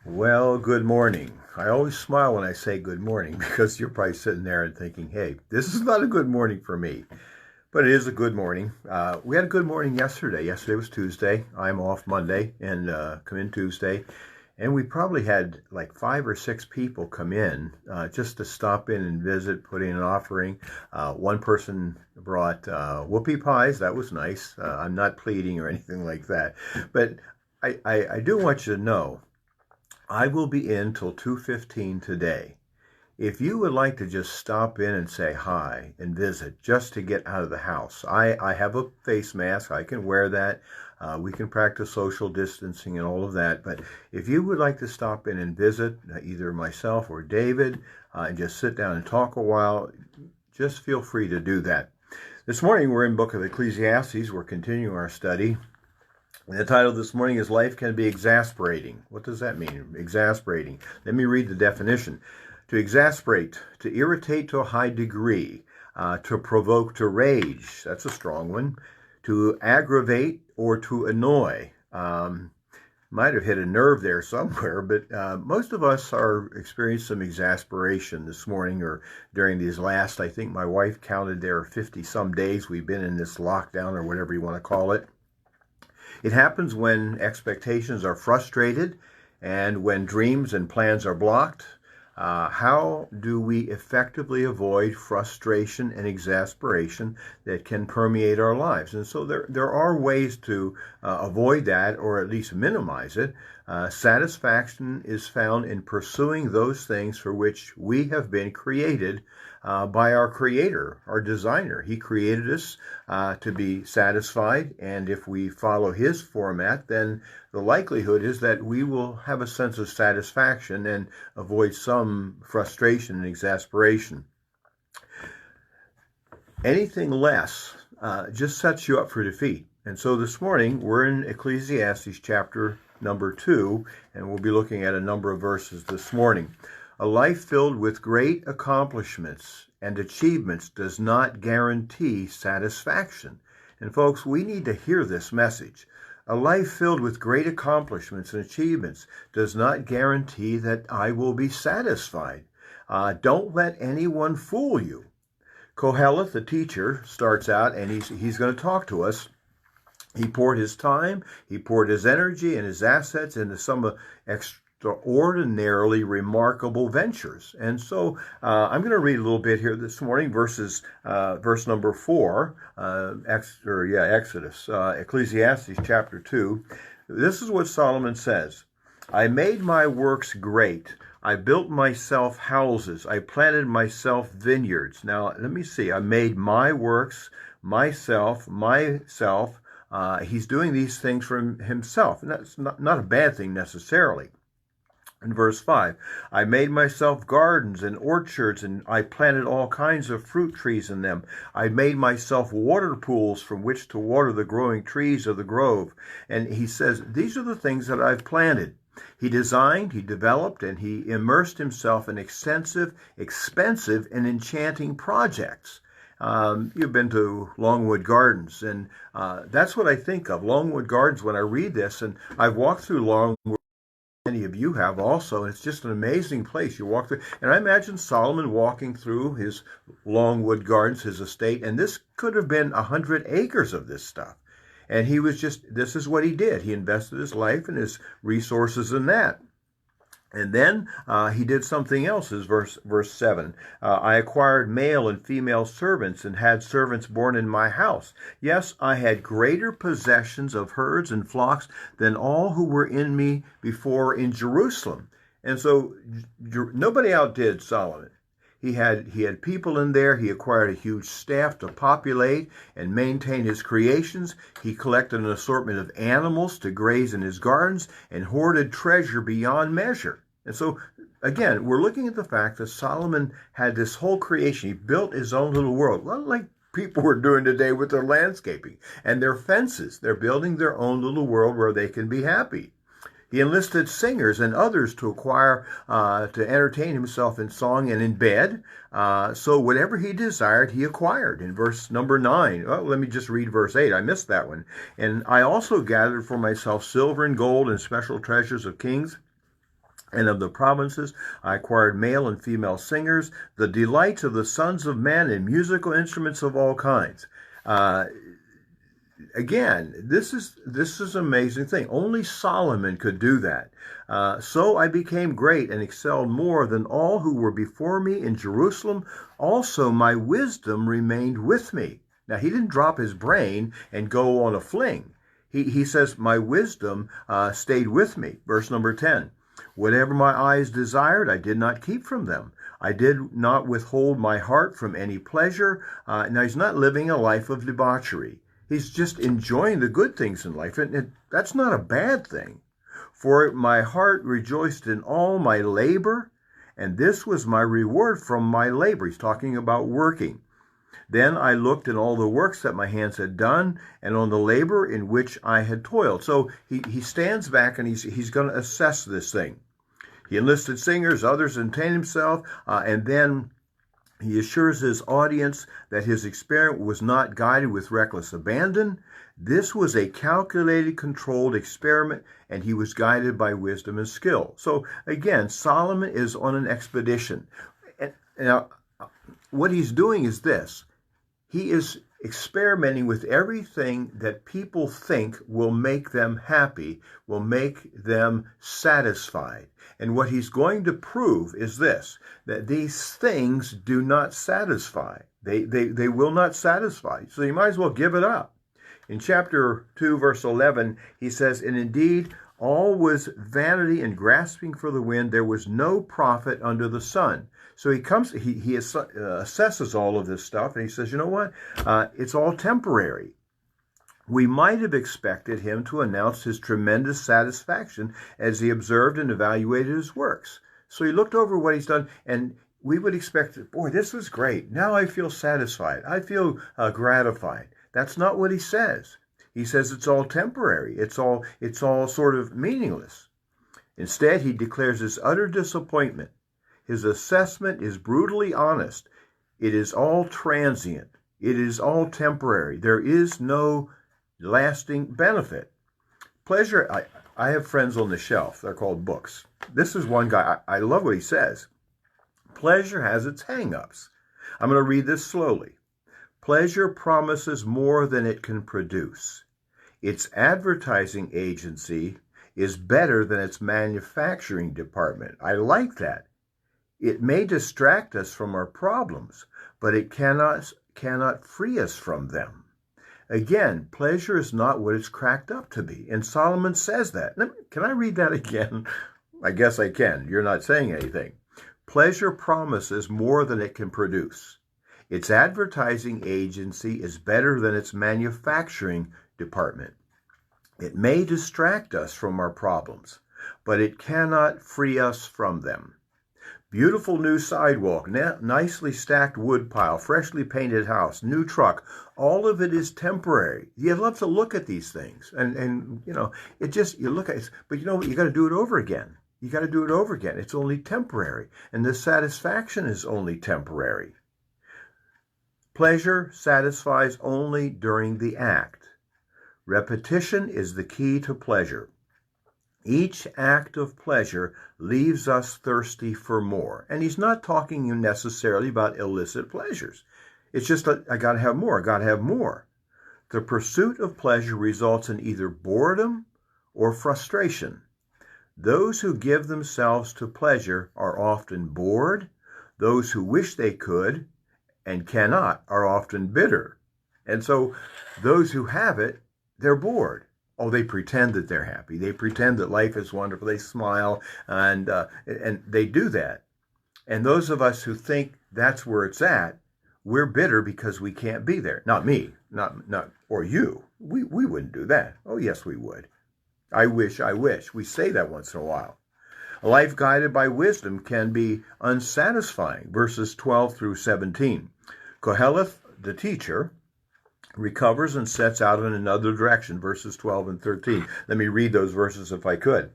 Well, good morning. I always smile when I say good morning because you're probably sitting there and thinking, hey, this is not a good morning for me. But it is a good morning. We had a good morning yesterday. Yesterday was Tuesday. I'm off Monday and come in Tuesday. And we probably had like 5 or 6 people come in just to stop in and visit, put in an offering. One person brought whoopie pies. That was nice. I'm not pleading or anything like that. But I do want you to know I will be in till 2:15 today. If you would like to just stop in and say hi and visit just to get out of the house, I have a face mask. I can wear that. We can practice social distancing and all of that. But if you would like to stop in and visit, either myself or David, and just sit down and talk a while, just feel free to do that. This morning we're in the book of Ecclesiastes. We're continuing our study. The title this morning is Life Can Be Exasperating. What does that mean? Exasperating. Let me read the definition. To exasperate, to irritate to a high degree, to provoke to rage. That's a strong one. To aggravate or to annoy. Might have hit a nerve there somewhere, but most of us are experiencing some exasperation this morning or during these last, I think my wife counted there 50 some days we've been in this lockdown or whatever you want to call it. It happens when expectations are frustrated and when dreams and plans are blocked. How do we effectively avoid frustration and exasperation that can permeate our lives? And so there are ways to avoid that or at least minimize it. Satisfaction is found in pursuing those things for which we have been created by our Creator, our designer. He created us to be satisfied, and if we follow His format, then the likelihood is that we will have a sense of satisfaction and avoid some frustration and exasperation. Anything less just sets you up for defeat. And so this morning, we're in Ecclesiastes chapter number 2, and we'll be looking at a number of verses this morning. A life filled with great accomplishments and achievements does not guarantee satisfaction. And folks, we need to hear this message. A life filled with great accomplishments and achievements does not guarantee that I will be satisfied. Don't let anyone fool you. Koheleth, the teacher, starts out and he's going to talk to us. He poured his time, he poured his energy and his assets into some extraordinarily remarkable ventures. And so I'm going to read a little bit here this morning, verse number 4, Exodus, Ecclesiastes chapter 2. This is what Solomon says. I made my works great. I built myself houses. I planted myself vineyards. Now, let me see. I made my works, myself. He's doing these things for himself. And that's not a bad thing necessarily. In verse 5, I made myself gardens and orchards, and I planted all kinds of fruit trees in them. I made myself water pools from which to water the growing trees of the grove. And he says, these are the things that I've planted. He designed, he developed, and he immersed himself in extensive, expensive, and enchanting projects. You've been to Longwood Gardens, and that's what I think of, Longwood Gardens, when I read this. And I've walked through Longwood. Many of you have also. It's just an amazing place. You walk through, and I imagine Solomon walking through his Longwood Gardens, his estate, and this could have been 100 acres of this stuff. And this is what he did. He invested his life and his resources in that. And then he did something else, is verse 7. I acquired male and female servants and had servants born in my house. Yes, I had greater possessions of herds and flocks than all who were in me before in Jerusalem. And so nobody outdid Solomon. He had people in there. He acquired a huge staff to populate and maintain his creations. He collected an assortment of animals to graze in his gardens and hoarded treasure beyond measure. And so, again, we're looking at the fact that Solomon had this whole creation. He built his own little world, like people are doing today with their landscaping and their fences. They're building their own little world where they can be happy. He enlisted singers and others to to entertain himself in song and in bed. So whatever he desired, he acquired. In verse number 9, let me just read verse 8. I missed that one. And I also gathered for myself silver and gold and special treasures of kings And of the provinces I acquired male and female singers, the delights of the sons of men, and musical instruments of all kinds. Uh, Again, this is an amazing thing. Only Solomon could do that. So I became great and excelled more than all who were before me in Jerusalem. Also, my wisdom remained with me. Now, he didn't drop his brain and go on a fling. He says, my wisdom stayed with me. Verse number 10. Whatever my eyes desired, I did not keep from them. I did not withhold my heart from any pleasure. Now, he's not living a life of debauchery. He's just enjoying the good things in life, and that's not a bad thing. For my heart rejoiced in all my labor, and this was my reward from my labor. He's talking about working. Then I looked in all the works that my hands had done, and on the labor in which I had toiled. So he stands back, and he's going to assess this thing. He enlisted singers, others entertained himself, and then he assures his audience that his experiment was not guided with reckless abandon. This was a calculated, controlled experiment, and he was guided by wisdom and skill. So again, Solomon is on an expedition. And now, what he's doing is this. He is experimenting with everything that people think will make them happy, will make them satisfied. And what he's going to prove is this, that these things do not satisfy. They will not satisfy. So you might as well give it up. In chapter 2, verse 11, he says, and indeed, all was vanity and grasping for the wind. There was no profit under the sun. So he assesses all of this stuff, and he says, you know what? It's all temporary. We might have expected him to announce his tremendous satisfaction as he observed and evaluated his works. So he looked over what he's done, and we would expect, boy, this was great. Now I feel satisfied. I feel gratified. That's not what he says. He says it's all temporary. It's all sort of meaningless. Instead, he declares his utter disappointment. His assessment is brutally honest. It is all transient. It is all temporary. There is no lasting benefit. Pleasure, I have friends on the shelf. They're called books. This is one guy. I love what he says. Pleasure has its hangups. I'm going to read this slowly. Pleasure promises more than it can produce. Its advertising agency is better than its manufacturing department. I like that. It may distract us from our problems, but it cannot free us from them. Again, pleasure is not what it's cracked up to be. And Solomon says that. Can I read that again? I guess I can. You're not saying anything. Pleasure promises more than it can produce. Its advertising agency is better than its manufacturing department. It may distract us from our problems, but it cannot free us from them. Beautiful new sidewalk, nicely stacked wood pile, freshly painted house, new truck, all of it is temporary. You love to look at these things, and you know, you look at it, but you know what, you got to do it over again. You got to do it over again. It's only temporary, and the satisfaction is only temporary. Pleasure satisfies only during the act. Repetition is the key to pleasure. Each act of pleasure leaves us thirsty for more. And he's not talking necessarily about illicit pleasures. It's just, I got to have more, I got to have more. The pursuit of pleasure results in either boredom or frustration. Those who give themselves to pleasure are often bored. Those who wish they could and cannot are often bitter. And so those who have it, they're bored. Oh, they pretend that they're happy. They pretend that life is wonderful. They smile, and they do that. And those of us who think that's where it's at, we're bitter because we can't be there. Not me, not or you. We wouldn't do that. Oh, yes, we would. I wish. We say that once in a while. A life guided by wisdom can be unsatisfying. Verses 12 through 17. Koheleth, the teacher, recovers and sets out in another direction, verses 12 and 13. Let me read those verses if I could.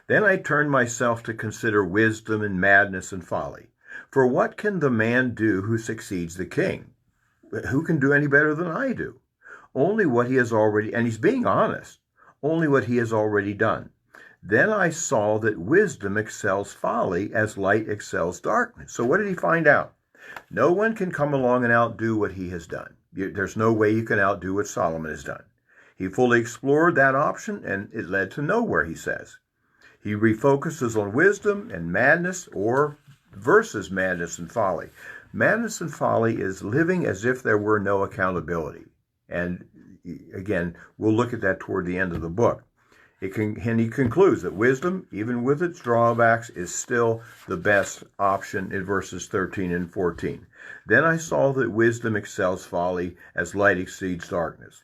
Then I turned myself to consider wisdom and madness and folly. For what can the man do who succeeds the king? Who can do any better than I do? Only what he has already, and he's being honest, only what he has already done. Then I saw that wisdom excels folly as light excels darkness. So what did he find out? No one can come along and outdo what he has done. There's no way you can outdo what Solomon has done. He fully explored that option, and it led to nowhere, he says. He refocuses on wisdom and madness, or versus madness and folly. Madness and folly is living as if there were no accountability. And again, we'll look at that toward the end of the book. And he concludes that wisdom, even with its drawbacks, is still the best option in verses 13 and 14. Then I saw that wisdom excels folly as light exceeds darkness.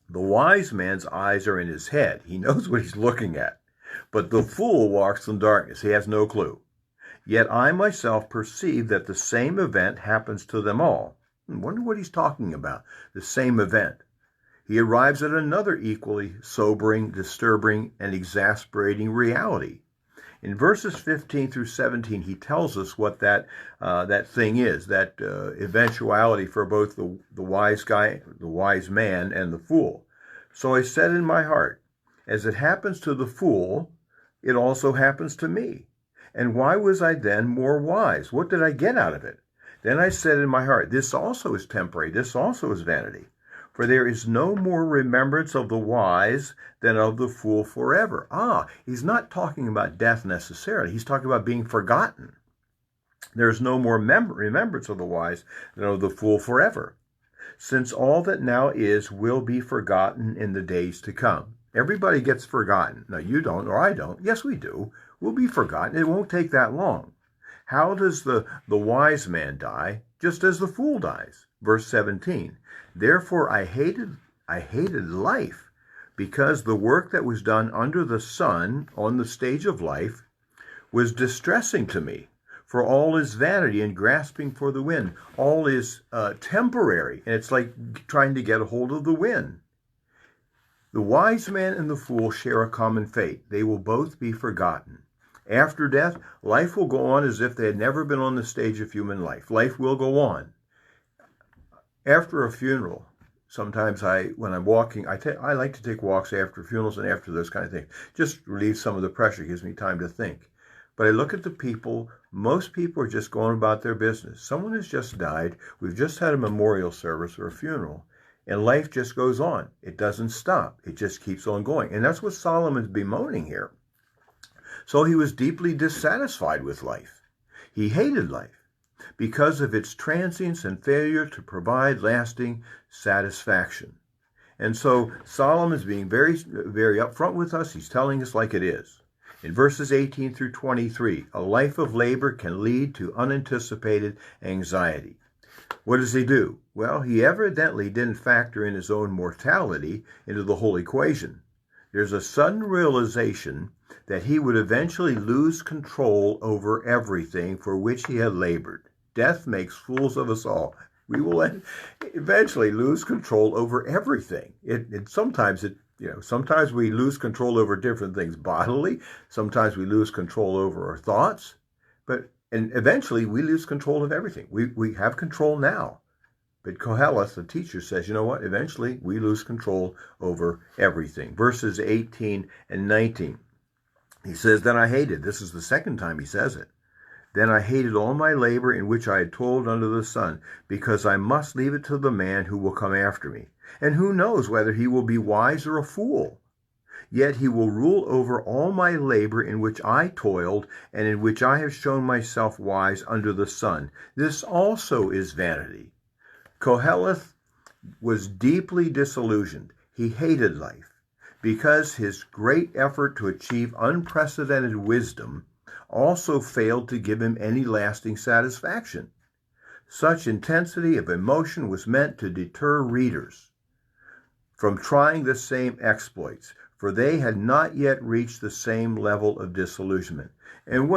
The wise man's eyes are in his head. He knows what he's looking at. But the fool walks in darkness. He has no clue. Yet I myself perceive that the same event happens to them all. I wonder what he's talking about. The same event. He arrives at another equally sobering, disturbing, and exasperating reality. In verses 15 through 17, he tells us what that thing is, that eventuality for both the wise guy, the wise man, and the fool. So I said in my heart, as it happens to the fool, it also happens to me. And why was I then more wise? What did I get out of it? Then I said in my heart, this also is temporary, this also is vanity. For there is no more remembrance of the wise than of the fool forever. He's not talking about death necessarily. He's talking about being forgotten. There's no more remembrance of the wise than of the fool forever, since all that now is will be forgotten in the days to come. Everybody gets forgotten. Now, you don't, or I don't. Yes, we do. We'll be forgotten. It won't take that long. How does the wise man die? Just as the fool dies. Verse 17. Therefore I hated life, because the work that was done under the sun on the stage of life was distressing to me. For all is vanity and grasping for the wind. All is temporary, and it's like trying to get a hold of the wind. The wise man and the fool share a common fate. They will both be forgotten. After death, life will go on as if they had never been on the stage of human life. Life will go on. After a funeral, sometimes when I'm walking, I like to take walks after funerals and after those kind of things. Just relieve some of the pressure, gives me time to think. But I look at the people, most people are just going about their business. Someone has just died, we've just had a memorial service or a funeral, and life just goes on. It doesn't stop, it just keeps on going. And that's what Solomon's bemoaning here. So he was deeply dissatisfied with life. He hated life because of its transience and failure to provide lasting satisfaction. And so Solomon is being very, very upfront with us. He's telling us like it is. In verses 18 through 23, a life of labor can lead to unanticipated anxiety. What does he do? Well, he evidently didn't factor in his own mortality into the whole equation. There's a sudden realization that he would eventually lose control over everything for which he had labored. Death makes fools of us all. We will eventually lose control over everything. Sometimes we lose control over different things bodily. Sometimes we lose control over our thoughts. And eventually we lose control of everything. We have control now. But Koheleth, the teacher, says, you know what? Eventually we lose control over everything. Verses 18 and 19. He says, then I hated. This is the second time he says it. Then I hated all my labor in which I had toiled under the sun, because I must leave it to the man who will come after me. And who knows whether he will be wise or a fool? Yet he will rule over all my labor in which I toiled, and in which I have shown myself wise under the sun. This also is vanity. Koheleth was deeply disillusioned. He hated life, because his great effort to achieve unprecedented wisdom also failed to give him any lasting satisfaction. Such intensity of emotion was meant to deter readers from trying the same exploits, for they had not yet reached the same level of disillusionment. And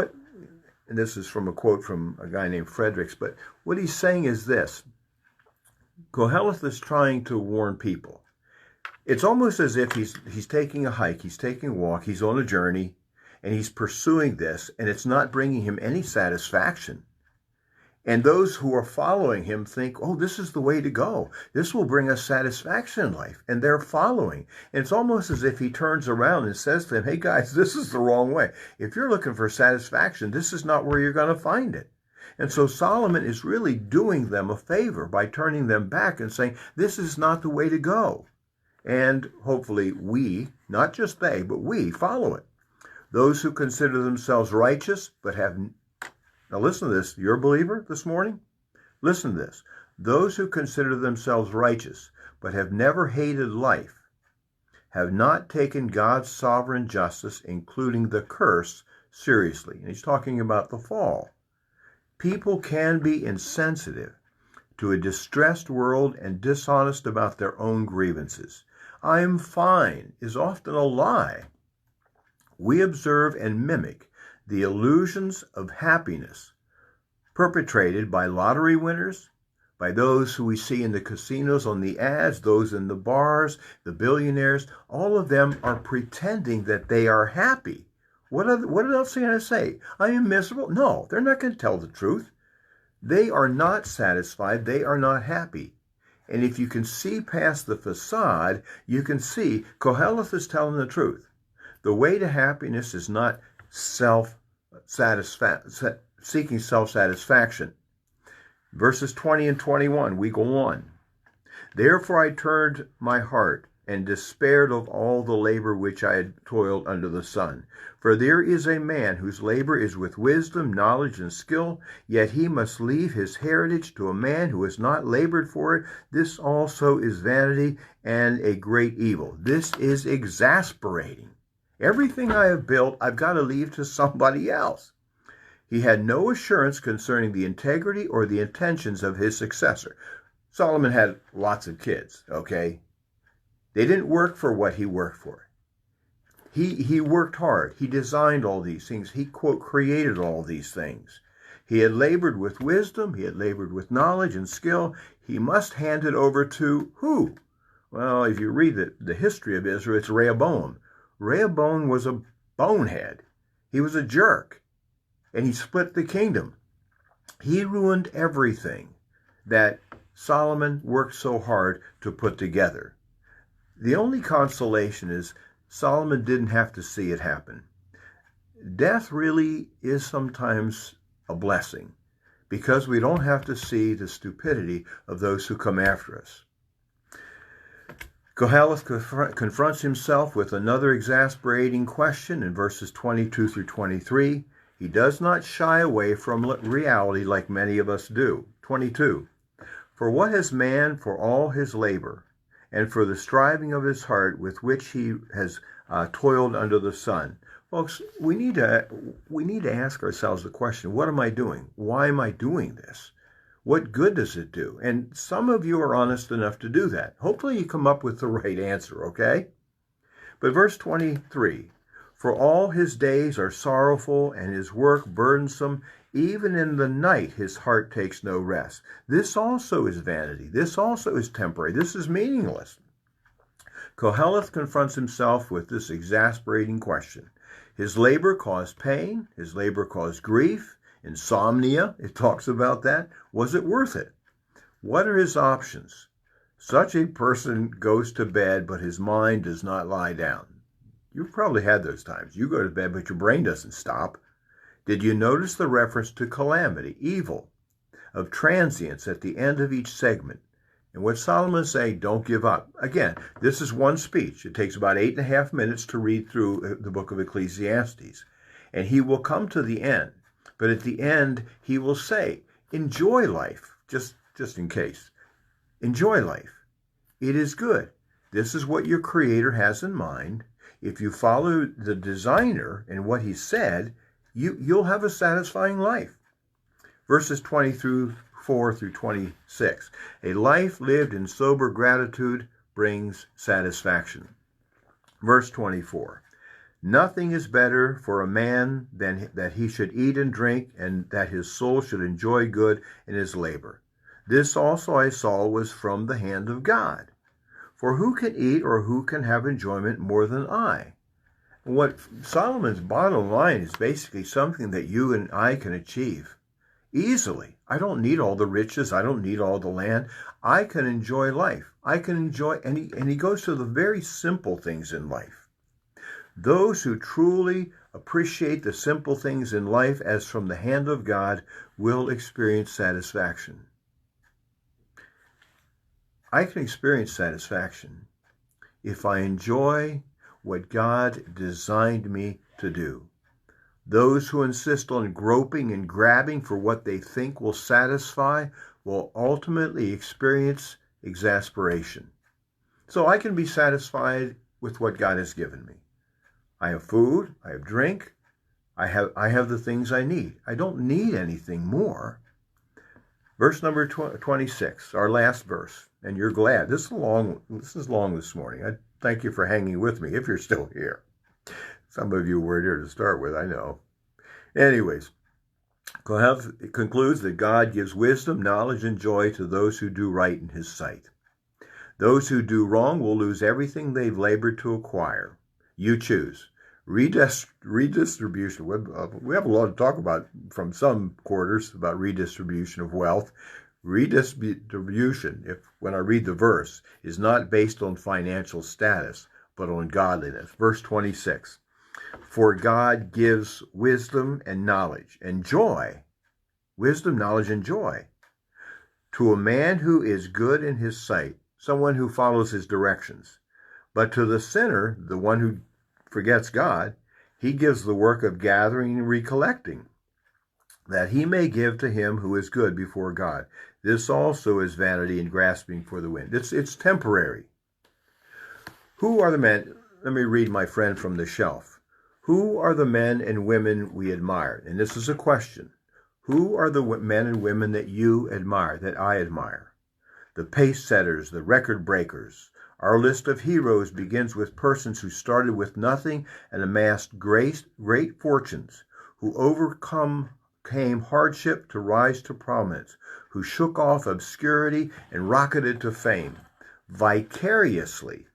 this is from a quote from a guy named Fredericks, but what he's saying is this. Koheleth is trying to warn people. It's almost as if he's taking a hike, he's taking a walk, he's on a journey, and he's pursuing this, and it's not bringing him any satisfaction. And those who are following him think, oh, this is the way to go. This will bring us satisfaction in life. And they're following. And it's almost as if he turns around and says to them, hey, guys, this is the wrong way. If you're looking for satisfaction, this is not where you're going to find it. And so Solomon is really doing them a favor by turning them back and saying, this is not the way to go. And hopefully we, not just they, but we follow it. Those who consider themselves righteous but have... Now listen to this. You're a believer this morning? Listen to this. Those who consider themselves righteous but have never hated life have not taken God's sovereign justice, including the curse, seriously. And he's talking about the fall. People can be insensitive to a distressed world and dishonest about their own grievances. I'm fine is often a lie. We observe and mimic the illusions of happiness perpetrated by lottery winners, by those who we see in the casinos on the ads, those in the bars, the billionaires. All of them are pretending that they are happy. What else are they going to say? I am miserable? No, they're not going to tell the truth. They are not satisfied. They are not happy. And if you can see past the facade, you can see Koheleth is telling the truth. The way to happiness is not seeking self-satisfaction. Verses 20 and 21, we go on. Therefore I turned my heart and despaired of all the labor which I had toiled under the sun. For there is a man whose labor is with wisdom, knowledge, and skill, yet he must leave his heritage to a man who has not labored for it. This also is vanity and a great evil. This is exasperating. Everything I have built, I've got to leave to somebody else. He had no assurance concerning the integrity or the intentions of his successor. Solomon had lots of kids, okay? They didn't work for what he worked for. He worked hard. He designed all these things. He, quote, created all these things. He had labored with wisdom. He had labored with knowledge and skill. He must hand it over to who? Well, if you read the history of Israel, it's Rehoboam. Rehoboam was a bonehead. He was a jerk. And he split the kingdom. He ruined everything that Solomon worked so hard to put together. The only consolation is Solomon didn't have to see it happen. Death really is sometimes a blessing because we don't have to see the stupidity of those who come after us. Koheleth confronts himself with another exasperating question in verses 22 through 23. He does not shy away from reality like many of us do. 22. For what has man for all his labor, and for the striving of his heart with which he has toiled under the sun? Folks, we need to ask ourselves the question, what am I doing? Why am I doing this? What good does it do? And some of you are honest enough to do that. Hopefully you come up with the right answer, okay? But verse 23, for all his days are sorrowful and his work burdensome. Even in the night his heart takes no rest. This also is vanity. This also is temporary. This is meaningless. Koheleth confronts himself with this exasperating question. His labor caused pain. His labor caused grief. Insomnia, it talks about that. Was it worth it? What are his options? Such a person goes to bed, but his mind does not lie down. You've probably had those times. You go to bed, but your brain doesn't stop. Did you notice the reference to calamity, evil, of transience at the end of each segment? And what Solomon is saying, don't give up. Again, this is one speech. It takes about 8.5 minutes to read through the book of Ecclesiastes. And he will come to the end. But at the end, he will say, enjoy life, just in case. Enjoy life. It is good. This is what your Creator has in mind. If you follow the designer and what he said, you'll have a satisfying life. Verses 24 through 26. A life lived in sober gratitude brings satisfaction. Verse 24. Nothing is better for a man than that he should eat and drink, and that his soul should enjoy good in his labor. This also I saw was from the hand of God. For who can eat or who can have enjoyment more than I? What Solomon's bottom line is basically something that you and I can achieve. easily. I don't need all the riches. I don't need all the land. I can enjoy life. I can enjoy, and he goes to the very simple things in life. Those who truly appreciate the simple things in life as from the hand of God will experience satisfaction. I can experience satisfaction if I enjoy what God designed me to do. Those who insist on groping and grabbing for what they think will satisfy will ultimately experience exasperation. So I can be satisfied with what God has given me. I have food, I have drink, I have the things I need. I don't need anything more. Verse number 26, our last verse, and you're glad. This is long this morning. I thank you for hanging with me if you're still here. Some of you were here to start with, I know. Anyways, it concludes that God gives wisdom, knowledge, and joy to those who do right in his sight. Those who do wrong will lose everything they've labored to acquire. You choose. Redistribution. We have a lot to talk about from some quarters about redistribution of wealth. Redistribution, when I read the verse, is not based on financial status, but on godliness. Verse 26. For God gives wisdom and knowledge and joy. Wisdom, knowledge, and joy. To a man who is good in his sight, someone who follows his directions. But to the sinner, the one who forgets God, he gives the work of gathering and recollecting, that he may give to him who is good before God. This also is vanity and grasping for the wind. It's temporary. Who are the men? Let me read my friend from the shelf. Who are the men and women we admire? And this is a question. Who are the men and women that you admire, that I admire? The pace setters, the record breakers. Our list of heroes begins with persons who started with nothing and amassed great fortunes, who overcame hardship to rise to prominence, who shook off obscurity and rocketed to fame. Vicariously,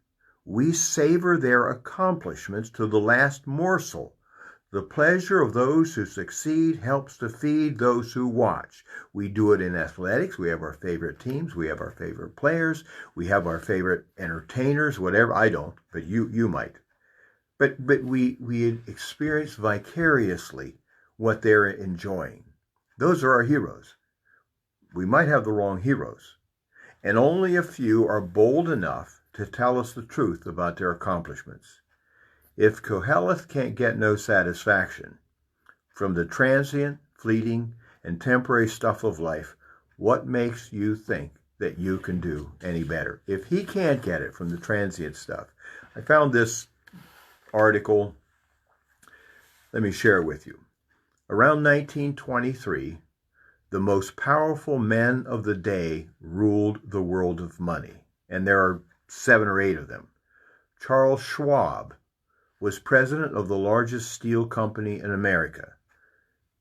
we savor their accomplishments to the last morsel. The pleasure of those who succeed helps to feed those who watch. We do it in athletics. We have our favorite teams. We have our favorite players. We have our favorite entertainers, whatever. I don't, but you might. But we experience vicariously what they're enjoying. Those are our heroes. We might have the wrong heroes. And only a few are bold enough to tell us the truth about their accomplishments. If Koheleth can't get no satisfaction from the transient, fleeting, and temporary stuff of life, what makes you think that you can do any better? If he can't get it from the transient stuff. I found this article. Let me share it with you. Around 1923, the most powerful men of the day ruled the world of money. And there are 7 or 8 of them. Charles Schwab was president of the largest steel company in America.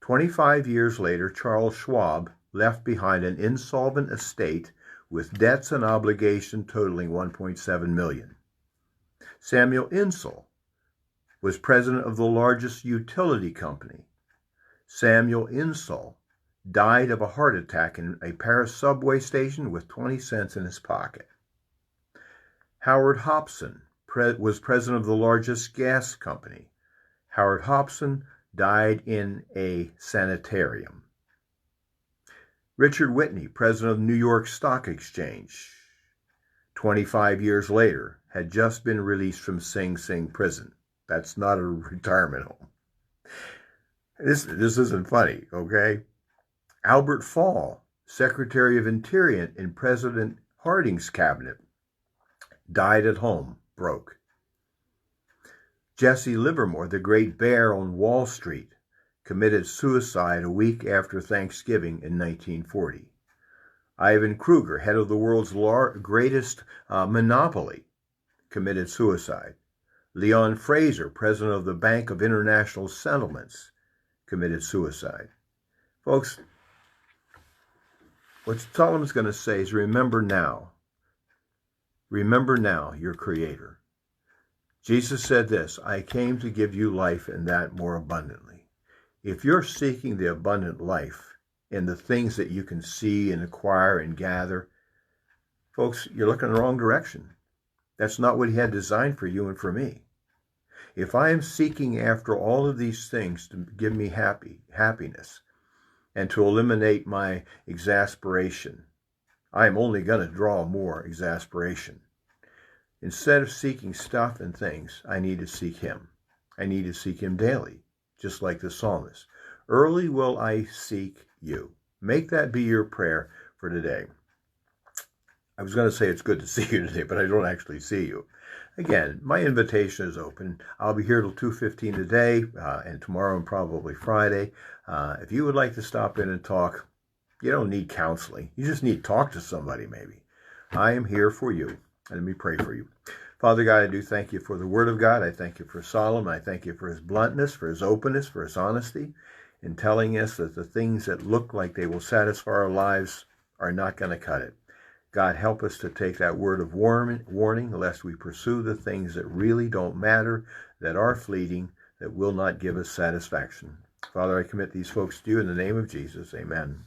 25 years later, Charles Schwab left behind an insolvent estate with debts and obligations totaling $1.7 million. Samuel Insull was president of the largest utility company. Samuel Insull died of a heart attack in a Paris subway station with 20 cents in his pocket. Howard Hobson was president of the largest gas company. Howard Hobson died in a sanitarium. Richard Whitney, president of the New York Stock Exchange, 25 years later, had just been released from Sing Sing prison. That's not a retirement home. This isn't funny, okay? Albert Fall, Secretary of Interior in President Harding's cabinet, died at home, broke. Jesse Livermore, the great bear on Wall Street, committed suicide a week after Thanksgiving in 1940. Ivan Kruger, head of the world's greatest monopoly, committed suicide. Leon Fraser, president of the Bank of International Settlements, committed suicide. Folks, what Solomon's going to say is remember now. Remember now your Creator. Jesus said this, I came to give you life and that more abundantly. If you're seeking the abundant life in the things that you can see and acquire and gather, folks, you're looking in the wrong direction. That's not what he had designed for you and for me. If I am seeking after all of these things to give me happiness and to eliminate my exasperation, I am only going to draw more exasperation. Instead of seeking stuff and things, I need to seek him. I need to seek him daily, just like the psalmist. Early will I seek you. Make that be your prayer for today. I was going to say it's good to see you today, but I don't actually see you. Again, my invitation is open. I'll be here till 2:15 today, and tomorrow and probably Friday. If you would like to stop in and talk, you don't need counseling. You just need to talk to somebody maybe. I am here for you. And let me pray for you. Father God, I do thank you for the word of God. I thank you for Solomon. I thank you for his bluntness, for his openness, for his honesty in telling us that the things that look like they will satisfy our lives are not going to cut it. God, help us to take that word of warning, lest we pursue the things that really don't matter, that are fleeting, that will not give us satisfaction. Father, I commit these folks to you in the name of Jesus. Amen.